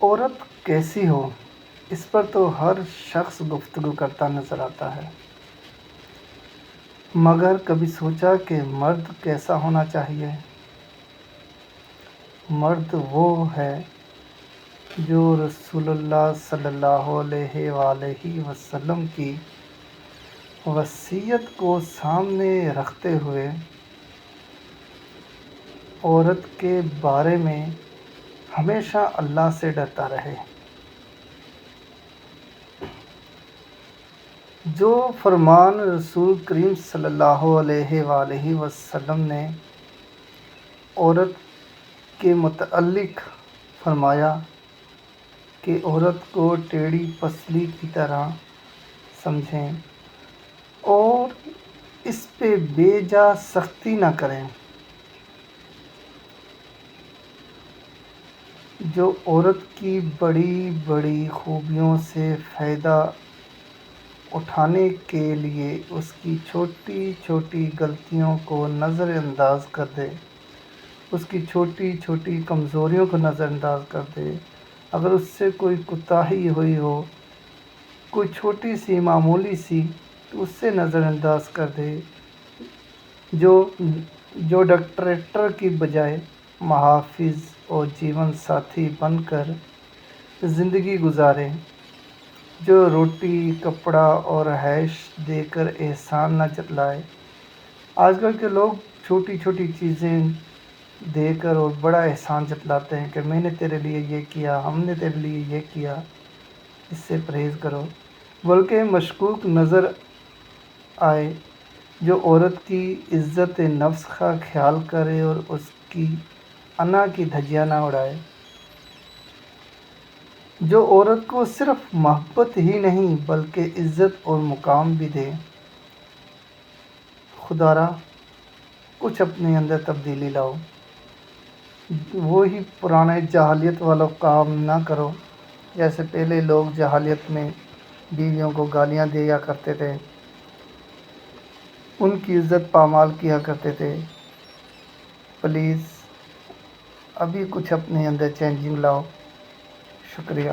عورت کیسی ہو، اس پر تو ہر شخص گفتگو کرتا نظر آتا ہے، مگر کبھی سوچا کہ مرد کیسا ہونا چاہیے؟ مرد وہ ہے جو رسول اللہ صلی اللہ علیہ وآلہ وسلم کی وصیت کو سامنے رکھتے ہوئے عورت کے بارے میں ہمیشہ اللہ سے ڈرتا رہے، جو فرمان رسول کریم صلی اللہ علیہ وآلہ وسلم نے عورت کے متعلق فرمایا کہ عورت کو ٹیڑھی پسلی کی طرح سمجھیں اور اس پہ بے جا سختی نہ کریں، جو عورت کی بڑی بڑی خوبیوں سے فائدہ اٹھانے کے لیے اس کی چھوٹی چھوٹی غلطیوں کو نظر انداز کر دے، اس کی چھوٹی چھوٹی کمزوریوں کو نظر انداز کر دے، اگر اس سے کوئی کوتاہی ہوئی ہو، کوئی چھوٹی سی معمولی سی، تو اس سے نظر انداز کر دے، جو ڈکٹیٹر کی بجائے محافظ اور جیون ساتھی بن کر زندگی گزارے، جو روٹی کپڑا اور رہائش دے کر احسان نہ جتلائے۔ آج کل کے لوگ چھوٹی چھوٹی چیزیں دے کر اور بڑا احسان جتلاتے ہیں کہ میں نے تیرے لیے یہ کیا، ہم نے تیرے لیے یہ کیا، اس سے پرہیز کرو، بلکہ مشکوک نظر آئے جو عورت کی عزت نفس کا خیال کرے اور اس کی انا کی دھجیاں نہ اڑائے، جو عورت کو صرف محبت ہی نہیں بلکہ عزت اور مقام بھی دے۔ خدارا کچھ اپنے اندر تبدیلی لاؤ، وہی پرانے جاہلیت والا کام نہ کرو، جیسے پہلے لوگ جاہلیت میں بیویوں کو گالیاں دیا کرتے تھے، ان کی عزت پامال کیا کرتے تھے۔ پلیز ابھی کچھ اپنے اندر چینجنگ لاؤ۔ شکریہ۔